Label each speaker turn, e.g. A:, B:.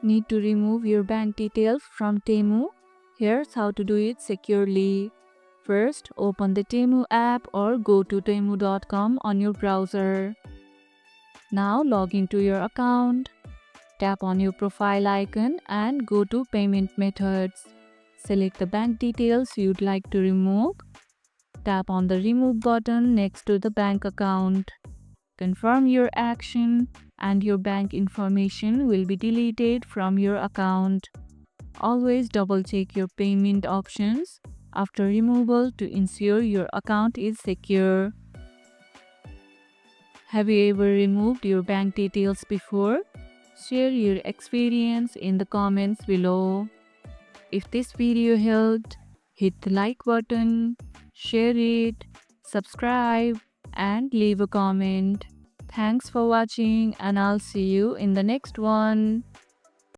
A: Need to remove your bank details from Temu? Here's how to do it securely. First, open the Temu app or go to temu.com on your browser. Now log into your account. Tap on your profile icon and go to Payment Methods. Select the bank details you'd like to remove. Tap on the Remove button next to the bank account. Confirm your action and your bank information will be deleted from your account. Always double-check your payment options after removal to ensure your account is secure. Have you ever removed your bank details before? Share your experience in the comments below. If this video helped, hit the like button, share it, subscribe, and leave a comment. Thanks for watching, and I'll see you in the next one.